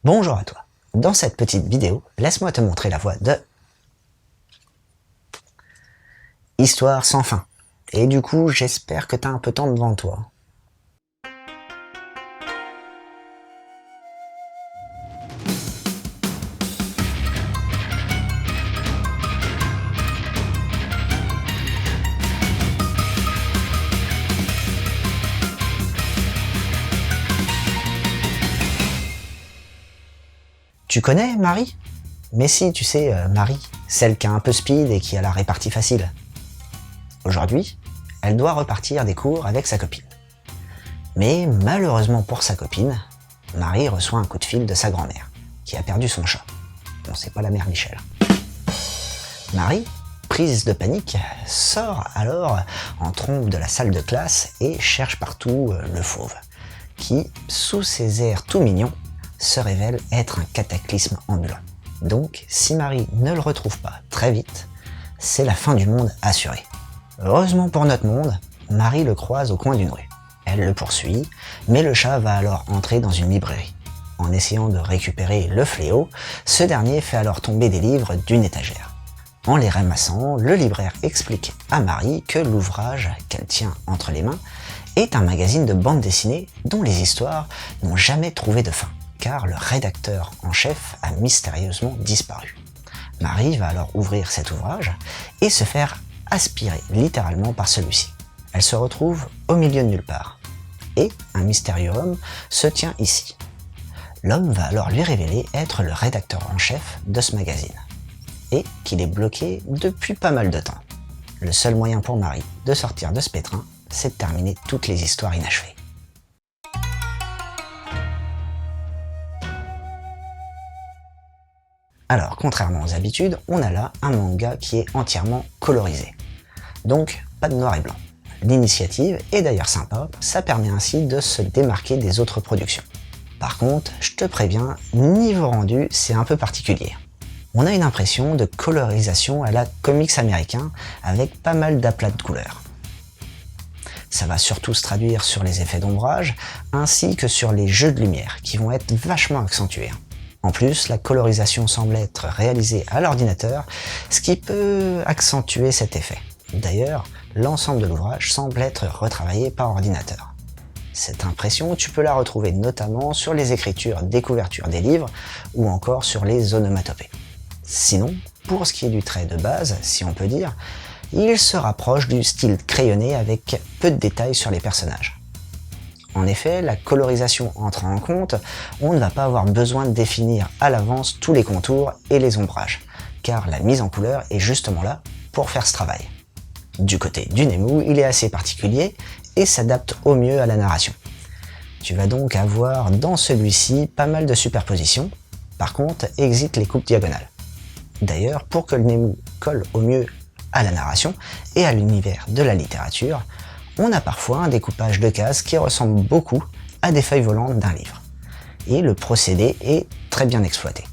Bonjour à toi. Dans cette petite vidéo, laisse-moi te montrer la voix de Histoire sans fin. Et du coup, j'espère que tu as un peu de temps devant toi. Tu connais Marie? Mais si, tu sais, Marie, celle qui a un peu speed et qui a la répartie facile. Aujourd'hui, elle doit repartir des cours avec sa copine. Mais malheureusement pour sa copine, Marie reçoit un coup de fil de sa grand-mère, qui a perdu son chat. Bon, c'est pas la mère Michel. Marie, prise de panique, sort alors en trompe de la salle de classe et cherche partout le fauve, qui, sous ses airs tout mignons, se révèle être un cataclysme ambulant. Donc, si Marie ne le retrouve pas très vite, c'est la fin du monde assurée. Heureusement pour notre monde, Marie le croise au coin d'une rue. Elle le poursuit, mais le chat va alors entrer dans une librairie. En essayant de récupérer le fléau, ce dernier fait alors tomber des livres d'une étagère. En les ramassant, le libraire explique à Marie que l'ouvrage qu'elle tient entre les mains est un magazine de bande dessinée dont les histoires n'ont jamais trouvé de fin, car le rédacteur en chef a mystérieusement disparu. Marie va alors ouvrir cet ouvrage et se faire aspirer littéralement par celui-ci. Elle se retrouve au milieu de nulle part. Et un mystérieux homme se tient ici. L'homme va alors lui révéler être le rédacteur en chef de ce magazine. Et qu'il est bloqué depuis pas mal de temps. Le seul moyen pour Marie de sortir de ce pétrin, c'est de terminer toutes les histoires inachevées. Alors, contrairement aux habitudes, on a là un manga qui est entièrement colorisé. Donc, pas de noir et blanc. L'initiative est d'ailleurs sympa, ça permet ainsi de se démarquer des autres productions. Par contre, je te préviens, niveau rendu, c'est un peu particulier. On a une impression de colorisation à la comics américain avec pas mal d'aplats de couleurs. Ça va surtout se traduire sur les effets d'ombrage ainsi que sur les jeux de lumière qui vont être vachement accentués. En plus, la colorisation semble être réalisée à l'ordinateur, ce qui peut accentuer cet effet. D'ailleurs, l'ensemble de l'ouvrage semble être retravaillé par ordinateur. Cette impression, tu peux la retrouver notamment sur les écritures des couvertures des livres ou encore sur les onomatopées. Sinon, pour ce qui est du trait de base, si on peut dire, il se rapproche du style crayonné avec peu de détails sur les personnages. En effet, la colorisation entrant en compte, on ne va pas avoir besoin de définir à l'avance tous les contours et les ombrages, car la mise en couleur est justement là pour faire ce travail. Du côté du Nemu, il est assez particulier et s'adapte au mieux à la narration. Tu vas donc avoir dans celui-ci pas mal de superpositions, par contre, exit les coupes diagonales. D'ailleurs, pour que le Nemu colle au mieux à la narration et à l'univers de la littérature, on a parfois un découpage de cases qui ressemble beaucoup à des feuilles volantes d'un livre. Et le procédé est très bien exploité.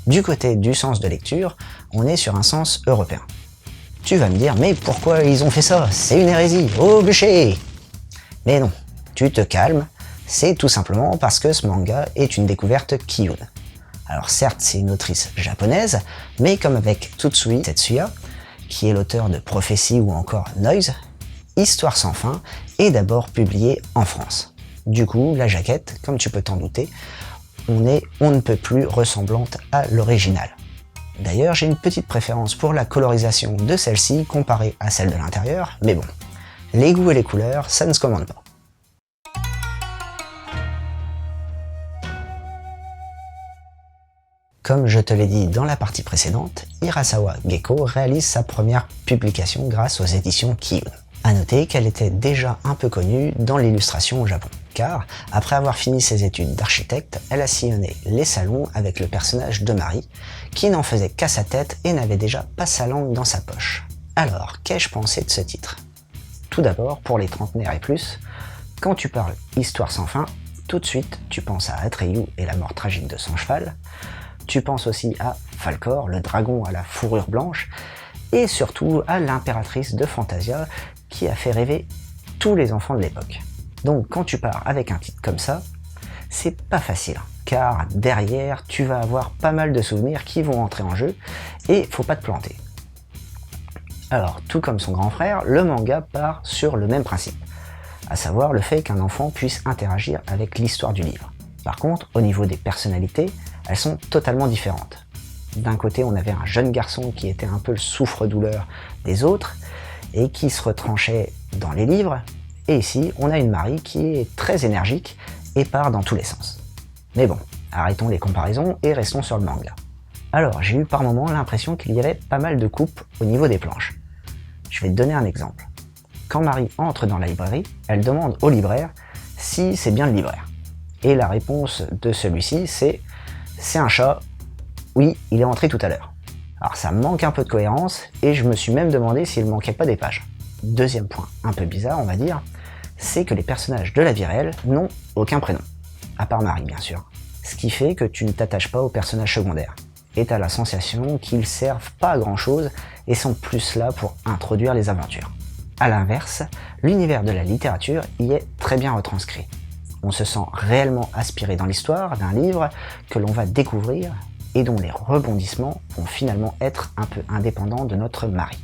Du côté du sens de lecture, on est sur un sens européen. Tu vas me dire, mais pourquoi ils ont fait ça? C'est une hérésie, au bûcher! Mais non, tu te calmes, c'est tout simplement parce que ce manga est une découverte Kiyun. Alors certes, c'est une autrice japonaise, mais comme avec Tsutsui Tetsuya, qui est l'auteur de Prophétie ou encore Noise, Histoire sans fin est d'abord publiée en France. Du coup, la jaquette, comme tu peux t'en douter, on ne peut plus ressemblante à l'original. D'ailleurs, j'ai une petite préférence pour la colorisation de celle-ci comparée à celle de l'intérieur, mais bon, les goûts et les couleurs, ça ne se commande pas. Comme je te l'ai dit dans la partie précédente, Hirasawa Gecko réalise sa première publication grâce aux éditions Kiyun. À noter qu'elle était déjà un peu connue dans l'illustration au Japon, car après avoir fini ses études d'architecte, elle a sillonné les salons avec le personnage de Marie, qui n'en faisait qu'à sa tête et n'avait déjà pas sa langue dans sa poche. Alors, qu'ai-je pensé de ce titre? Tout d'abord, pour les trentenaires et plus, quand tu parles Histoire sans fin, tout de suite tu penses à Atreyu et la mort tragique de son cheval, tu penses aussi à Falkor, le dragon à la fourrure blanche, et surtout à l'impératrice de Fantasia, qui a fait rêver tous les enfants de l'époque. Donc quand tu pars avec un titre comme ça, c'est pas facile. car derrière, tu vas avoir pas mal de souvenirs qui vont entrer en jeu, et faut pas te planter. Alors, tout comme son grand frère, le manga part sur le même principe, à savoir le fait qu'un enfant puisse interagir avec l'histoire du livre. Par contre, au niveau des personnalités, elles sont totalement différentes. D'un côté, on avait un jeune garçon qui était un peu le souffre-douleur des autres, et qui se retranchait dans les livres, et ici, on a une Marie qui est très énergique et part dans tous les sens. Mais bon, arrêtons les comparaisons et restons sur le manga. Alors, j'ai eu par moments l'impression qu'il y avait pas mal de coupes au niveau des planches. Je vais te donner un exemple. Quand Marie entre dans la librairie, elle demande au libraire si c'est bien le libraire. Et la réponse de celui-ci, c'est « c'est un chat, oui, il est entré tout à l'heure ». Alors ça manque un peu de cohérence, et je me suis même demandé s'il manquait pas des pages. Deuxième point un peu bizarre, on va dire, c'est que les personnages de la vie réelle n'ont aucun prénom. À part Marie, bien sûr. Ce qui fait que tu ne t'attaches pas aux personnages secondaires. Et t'as la sensation qu'ils servent pas à grand chose et sont plus là pour introduire les aventures. A l'inverse, l'univers de la littérature y est très bien retranscrit. On se sent réellement aspiré dans l'histoire d'un livre que l'on va découvrir et dont les rebondissements vont finalement être un peu indépendants de notre Marie.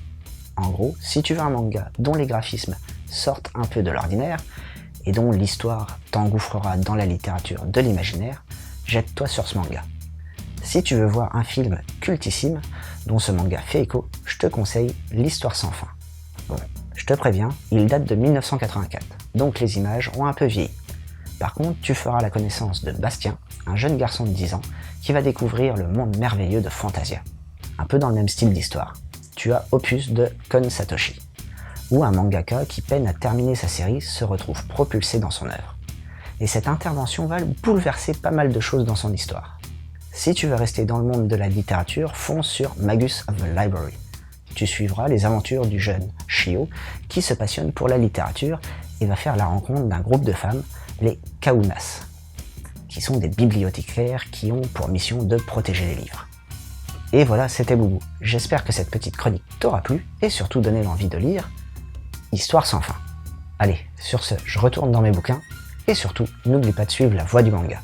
En gros, si tu veux un manga dont les graphismes sortent un peu de l'ordinaire et dont l'histoire t'engouffrera dans la littérature de l'imaginaire, jette-toi sur ce manga. Si tu veux voir un film cultissime dont ce manga fait écho, je te conseille L'Histoire sans fin. Bon, je te préviens, il date de 1984, donc les images ont un peu vieilli. Par contre, tu feras la connaissance de Bastien, un jeune garçon de 10 ans, qui va découvrir le monde merveilleux de Fantasia. Un peu dans le même style d'histoire. Tu as Opus de Kon Satoshi, où un mangaka qui peine à terminer sa série se retrouve propulsé dans son œuvre. Et cette intervention va bouleverser pas mal de choses dans son histoire. Si tu veux rester dans le monde de la littérature, fonce sur Magus of the Library. Tu suivras les aventures du jeune Shio qui se passionne pour la littérature et va faire la rencontre d'un groupe de femmes, les Kaunas, qui sont des bibliothécaires qui ont pour mission de protéger les livres. Et voilà, c'était Boubou. J'espère que cette petite chronique t'aura plu et surtout donné l'envie de lire Histoire sans fin. Allez, sur ce, je retourne dans mes bouquins et surtout, n'oublie pas de suivre la voie du manga.